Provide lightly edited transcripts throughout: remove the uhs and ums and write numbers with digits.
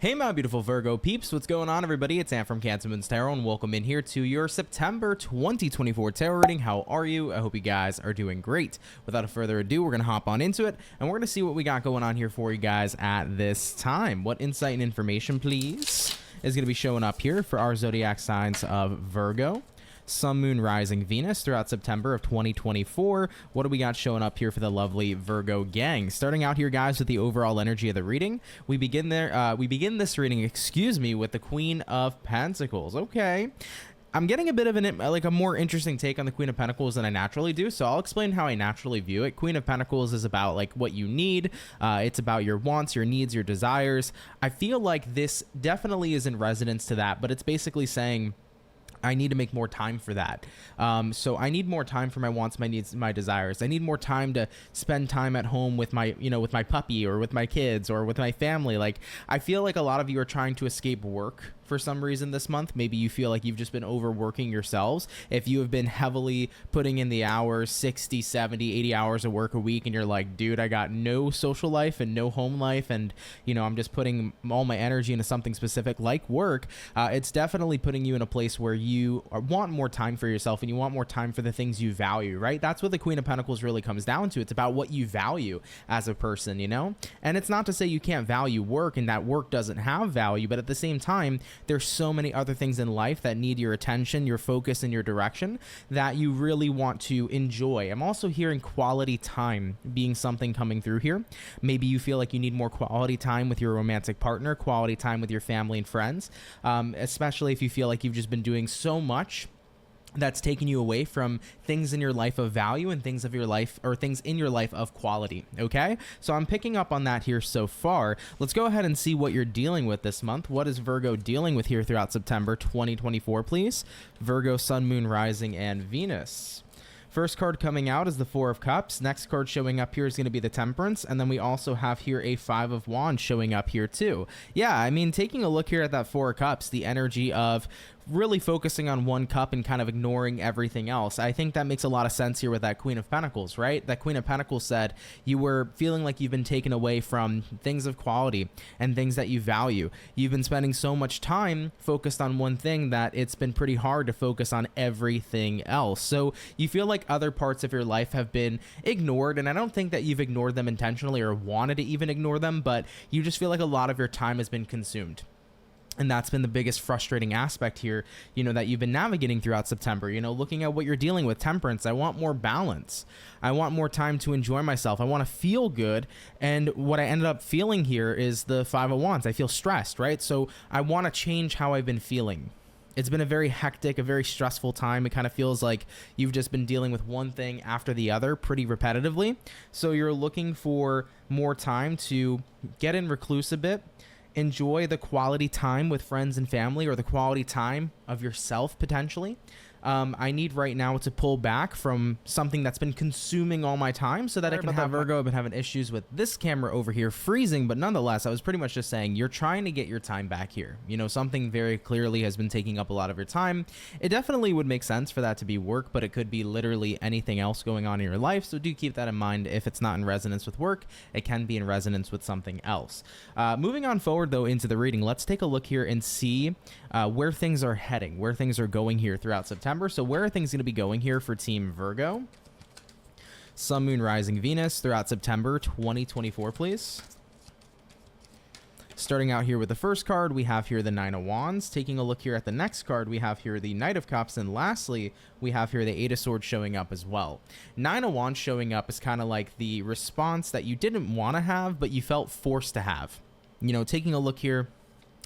Hey my beautiful Virgo peeps, what's going on everybody? It's Sam from CancerMoonsTarot and welcome in here to your September 2024 tarot reading. How are you? I hope you guys are doing great. Without further ado, we're going to hop on into it and we're going to see what we got going on here for you guys at this time. What insight and information, please, is going to be showing up here for our zodiac signs of Virgo, Sun, Moon, Rising, Venus throughout September of 2024. What do we got showing up here for the lovely Virgo gang? Starting out here, guys, with the overall energy of the reading. We begin this reading, with the Queen of Pentacles. Okay. I'm getting a bit of a more interesting take on the Queen of Pentacles than I naturally do, so I'll explain how I naturally view it. Queen of Pentacles is about like what you need. It's about your wants, your needs, your desires. I feel like this definitely is in resonance to that, but it's basically saying I need to make more time for that. So I need more time for my wants, my needs, my desires. I need more time to spend time at home with my, with my puppy or with my kids or with my family. Like, I feel like a lot of you are trying to escape work for some reason this month. Maybe you feel like you've just been overworking yourselves. If you have been heavily putting in the hours, 60, 70, 80 hours of work a week, and you're like, dude, I got no social life and no home life, and I'm just putting all my energy into something specific like work, it's definitely putting you in a place where you want more time for yourself and you want more time for the things you value, right? That's what the Queen of Pentacles really comes down to. It's about what you value as a person, and it's not to say you can't value work and that work doesn't have value, but at the same time, there's so many other things in life that need your attention, your focus, and your direction that you really want to enjoy. I'm also hearing quality time being something coming through here. Maybe you feel like you need more quality time with your romantic partner, quality time with your family and friends, especially if you feel like you've just been doing so much that's taking you away from things in your life of value and things in your life of quality. Okay, so I'm picking up on that here so far. Let's go ahead and see what you're dealing with this month. What is Virgo dealing with here throughout September 2024, please? Virgo, Sun, Moon, Rising, and Venus. First card coming out is the Four of Cups. Next card showing up here is going to be the Temperance. And then we also have here a Five of Wands showing up here too. Yeah, I mean, taking a look here at that Four of Cups, the energy of really focusing on one cup and kind of ignoring everything else. I think that makes a lot of sense here with that Queen of Pentacles, right? That Queen of Pentacles said you were feeling like you've been taken away from things of quality and things that you value. You've been spending so much time focused on one thing that it's been pretty hard to focus on everything else. So you feel like other parts of your life have been ignored, and I don't think that you've ignored them intentionally or wanted to even ignore them, but you just feel like a lot of your time has been consumed. And that's been the biggest frustrating aspect here, that you've been navigating throughout September, looking at what you're dealing with. Temperance, I want more balance. I want more time to enjoy myself. I want to feel good. And what I ended up feeling here is the Five of Wands. I feel stressed, right? So I want to change how I've been feeling. It's been a very hectic, a very stressful time. It kind of feels like you've just been dealing with one thing after the other pretty repetitively. So you're looking for more time to get in recluse a bit, enjoy the quality time with friends and family, or the quality time of yourself potentially. I need right now to pull back from something that's been consuming all my time so that I can have Virgo. I've been having issues with this camera over here freezing, but nonetheless, I was pretty much just saying you're trying to get your time back here. Something very clearly has been taking up a lot of your time. It definitely would make sense for that to be work, but it could be literally anything else going on in your life. So do keep that in mind. If it's not in resonance with work, it can be in resonance with something else. Moving on forward though into the reading, let's take a look here and see where things are heading, where things are going here throughout September. So where are things going to be going here for Team Virgo? Sun, Moon, Rising, Venus throughout September 2024, please. Starting out here with the first card, we have here the Nine of Wands. Taking a look here at the next card, we have here the Knight of Cups. And lastly, we have here the Eight of Swords showing up as well. Nine of Wands showing up is kind of like the response that you didn't want to have, but you felt forced to have. Taking a look here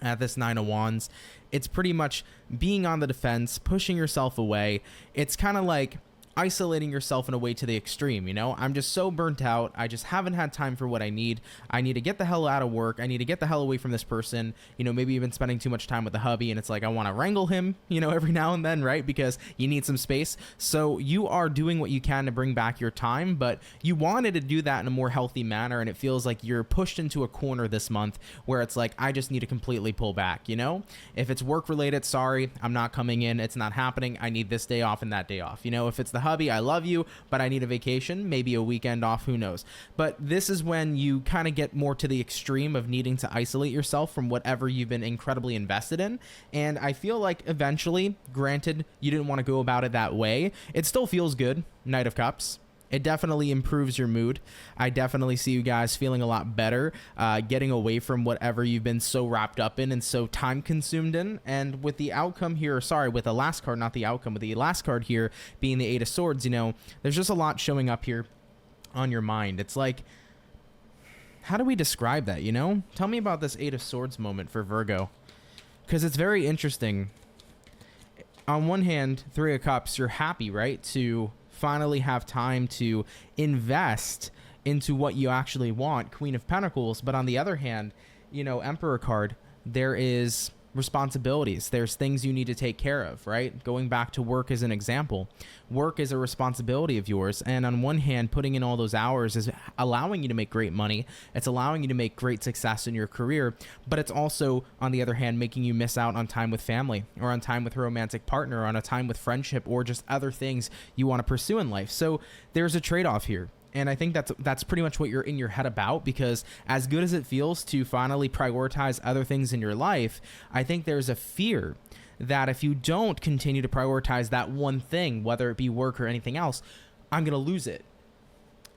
at this Nine of Wands, it's pretty much being on the defense, pushing yourself away. It's kind of like isolating yourself in a way to the extreme. I'm just so burnt out. I just haven't had time for what I need. I need to get the hell out of work. I need to get the hell away from this person. Maybe you've been spending too much time with the hubby and it's like, I want to wrangle him, every now and then, right? Because you need some space. So you are doing what you can to bring back your time, but you wanted to do that in a more healthy manner. And it feels like you're pushed into a corner this month where it's like, I just need to completely pull back. If it's work related, sorry, I'm not coming in. It's not happening. I need this day off and that day off. If it's the hubby, I love you, but I need a vacation, maybe a weekend off, who knows. But this is when you kind of get more to the extreme of needing to isolate yourself from whatever you've been incredibly invested in. And I feel like eventually, granted, you didn't want to go about it that way, it still feels good, Knight of Cups. It definitely improves your mood. I definitely see you guys feeling a lot better, getting away from whatever you've been so wrapped up in and so time consumed in. And with the outcome here, sorry, with the last card, not the outcome, but the last card here being the Eight of Swords, you know, there's just a lot showing up here on your mind. It's like, how do we describe that, you know? Tell me about this Eight of Swords moment for Virgo, because it's very interesting. On one hand, Three of Cups, you're happy, right, to finally have time to invest into what you actually want, Queen of Pentacles. But on the other hand, you know, Emperor card, there is responsibilities. There's things you need to take care of, right? Going back to work as an example, work is a responsibility of yours. And on one hand, putting in all those hours is allowing you to make great money. It's allowing you to make great success in your career, but it's also, on the other hand, making you miss out on time with family or on time with a romantic partner or on a time with friendship or just other things you want to pursue in life. So there's a trade-off here. And I think that's pretty much what you're in your head about, because as good as it feels to finally prioritize other things in your life, I think there's a fear that if you don't continue to prioritize that one thing, whether it be work or anything else, I'm going to lose it.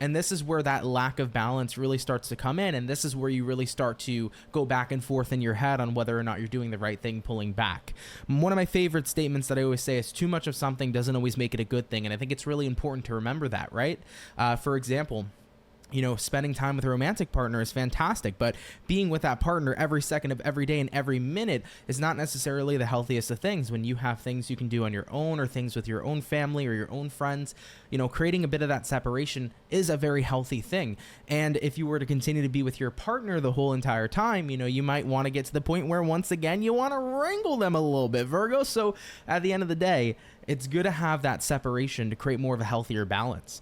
And this is where that lack of balance really starts to come in. And this is where you really start to go back and forth in your head on whether or not you're doing the right thing, pulling back. One of my favorite statements that I always say is too much of something doesn't always make it a good thing. And I think it's really important to remember that, right? For example, you know, spending time with a romantic partner is fantastic, but being with that partner every second of every day and every minute is not necessarily the healthiest of things. When you have things you can do on your own or things with your own family or your own friends, you know, creating a bit of that separation is a very healthy thing. And if you were to continue to be with your partner the whole entire time, you know, you might want to get to the point where once again, you want to wrangle them a little bit, Virgo. So at the end of the day, it's good to have that separation to create more of a healthier balance.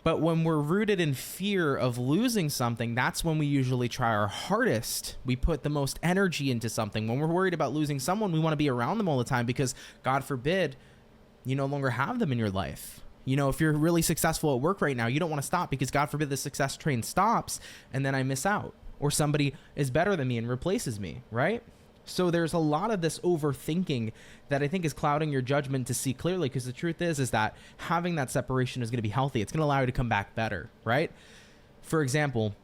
But when we're rooted in fear of losing something, that's when we usually try our hardest. We put the most energy into something. When we're worried about losing someone, we want to be around them all the time because, God forbid, you no longer have them in your life. You know, if you're really successful at work right now, you don't want to stop because, God forbid, the success train stops and then I miss out. Or somebody is better than me and replaces me, right? So there's a lot of this overthinking that I think is clouding your judgment to see clearly, because the truth is that having that separation is going to be healthy. It's going to allow you to come back better, right? For example,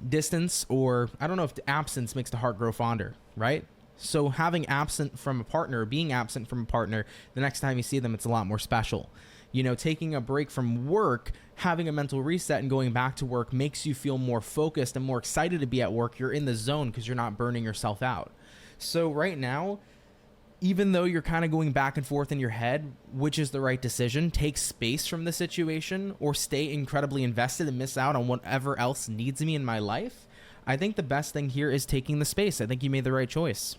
distance, or I don't know if absence makes the heart grow fonder, right? So having absent from a partner, being absent from a partner, the next time you see them, it's a lot more special. You know, taking a break from work, having a mental reset and going back to work makes you feel more focused and more excited to be at work. You're in the zone because you're not burning yourself out. So right now, even though you're kind of going back and forth in your head, which is the right decision, take space from the situation or stay incredibly invested and miss out on whatever else needs me in my life, I think the best thing here is taking the space. I think you made the right choice.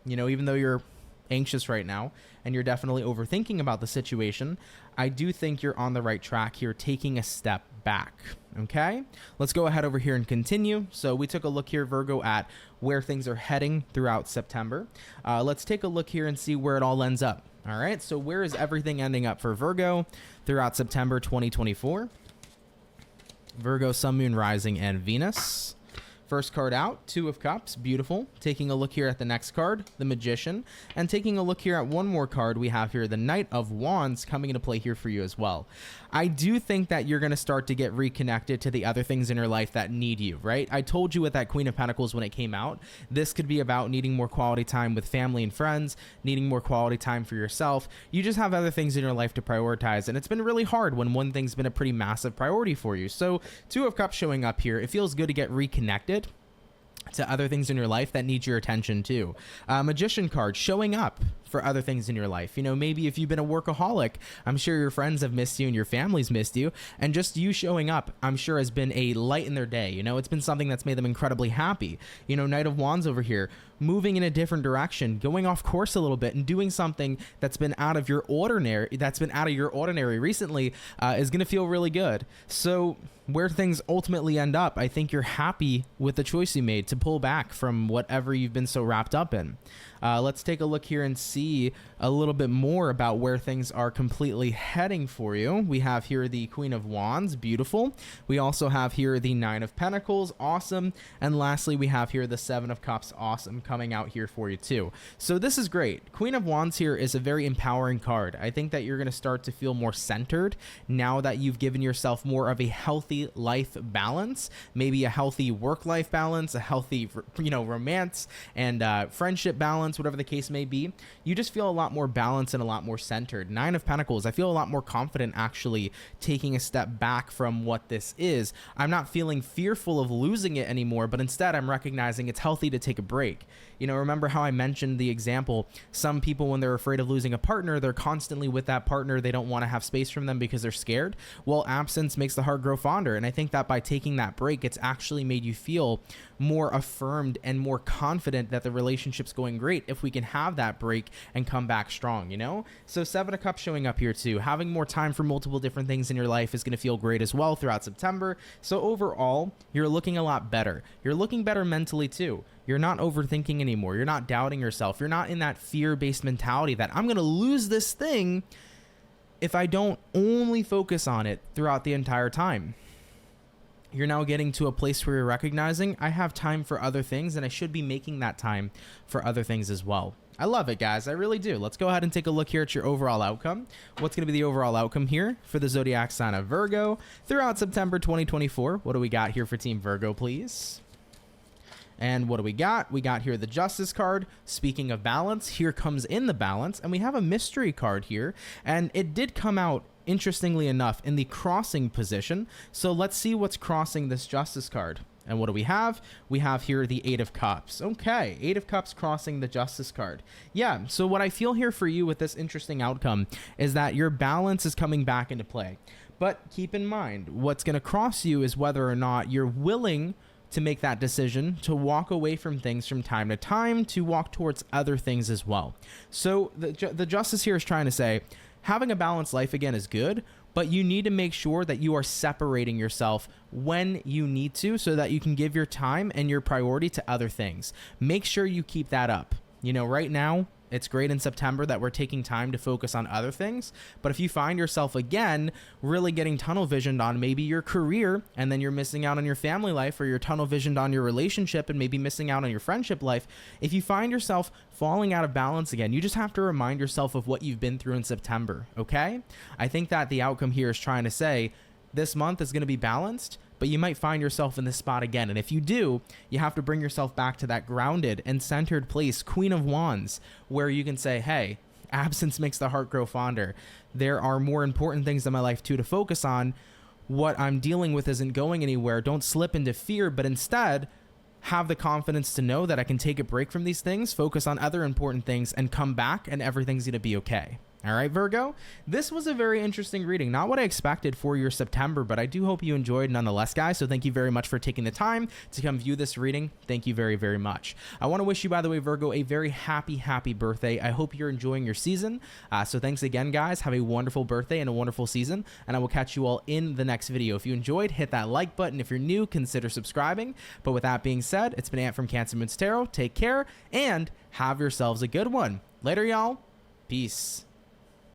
You know, even though you're anxious right now and you're definitely overthinking about the situation, I do think you're on the right track here, taking a step back. Okay, let's go ahead over here and continue. So we took a look here, Virgo, at where things are heading throughout September. Let's take a look here and see where it all ends up. All right, so where is everything ending up for Virgo throughout September 2024? Virgo, Sun, Moon, Rising, and Venus. First card out, Two of Cups, beautiful. Taking a look here at the next card, the Magician, and taking a look here at one more card we have here, the Knight of Wands, coming into play here for you as well. I do think that you're going to start to get reconnected to the other things in your life that need you, right? I told you with that Queen of Pentacles when it came out, this could be about needing more quality time with family and friends, needing more quality time for yourself. You just have other things in your life to prioritize, and it's been really hard when one thing's been a pretty massive priority for you. So Two of Cups showing up here, it feels good to get reconnected to other things in your life that need your attention too. Magician card showing up for other things in your life. You know, maybe if you've been a workaholic, I'm sure your friends have missed you and your family's missed you, and just you showing up, I'm sure, has been a light in their day. You know, it's been something that's made them incredibly happy. You know, Knight of Wands over here, moving in a different direction, going off course a little bit and doing something that's been out of your ordinary, recently, is going to feel really good. So where things ultimately end up, I think you're happy with the choice you made to pull back from whatever you've been so wrapped up in. Let's take a look here and see see a little bit more about where things are completely heading for you, we have here the Queen of Wands, beautiful. We also have here the Nine of Pentacles, awesome. And lastly, we have here the Seven of Cups, awesome, coming out here for you too. So this is great. Queen of Wands here is a very empowering card. I think that you're going to start to feel more centered now that you've given yourself more of a healthy life balance, maybe a healthy work-life balance, a healthy, romance and friendship balance, whatever the case may be. You just feel a lot more balanced and a lot more centered. Nine of Pentacles, I feel a lot more confident actually taking a step back from what this is. I'm not feeling fearful of losing it anymore, but instead I'm recognizing it's healthy to take a break. Remember how I mentioned the example, some people when they're afraid of losing a partner, they're constantly with that partner. They don't want to have space from them because they're scared. Well, absence makes the heart grow fonder. And I think that by taking that break, it's actually made you feel more affirmed and more confident that the relationship's going great if we can have that break and come back strong, So Seven of Cups showing up here too. Having more time for multiple different things in your life is going to feel great as well throughout September. So overall, you're looking a lot better. You're looking better mentally too. You're not overthinking anymore. You're not doubting yourself. You're not in that fear-based mentality that I'm going to lose this thing if I don't only focus on it throughout the entire time. You're now getting to a place where you're recognizing I have time for other things and I should be making that time for other things as well. I love it, guys. I really do. Let's go ahead and take a look here at your overall outcome. What's going to be the overall outcome here for the zodiac sign of Virgo throughout September 2024? What do we got here for Team Virgo, please? And what do we got? We got here the Justice card. Speaking of balance, here comes in the balance. And we have a mystery card here. And it did come out, interestingly enough, in the crossing position. So let's see what's crossing this Justice card. And what do we have? We have here the Eight of Cups. Okay, Eight of Cups crossing the Justice card. Yeah, so what I feel here for you with this interesting outcome is that your balance is coming back into play. But keep in mind, what's going to cross you is whether or not you're willing to make that decision to walk away from things from time to time, to walk towards other things as well. So the Justice here is trying to say, having a balanced life again is good, but you need to make sure that you are separating yourself when you need to so that you can give your time and your priority to other things. Make sure you keep that up. Right now, it's great in September that we're taking time to focus on other things. But if you find yourself again really getting tunnel visioned on maybe your career and then you're missing out on your family life, or you're tunnel visioned on your relationship and maybe missing out on your friendship life, if you find yourself falling out of balance again, you just have to remind yourself of what you've been through in September, okay? I think that the outcome here is trying to say this month is going to be balanced, but you might find yourself in this spot again. And if you do, you have to bring yourself back to that grounded and centered place, Queen of Wands, where you can say, hey, absence makes the heart grow fonder. There are more important things in my life too to focus on. What I'm dealing with isn't going anywhere. Don't slip into fear, but instead have the confidence to know that I can take a break from these things, focus on other important things, and come back and everything's going to be okay. All right, Virgo, this was a very interesting reading. Not what I expected for your September, but I do hope you enjoyed nonetheless, guys. So thank you very much for taking the time to come view this reading. Thank you very, very much. I want to wish you, by the way, Virgo, a very happy, happy birthday. I hope you're enjoying your season. So thanks again, guys. Have a wonderful birthday and a wonderful season, and I will catch you all in the next video. If you enjoyed, hit that like button. If you're new, consider subscribing. But with that being said, it's been Ant from CancerMoonsTarot. Take care and have yourselves a good one. Later, y'all. Peace.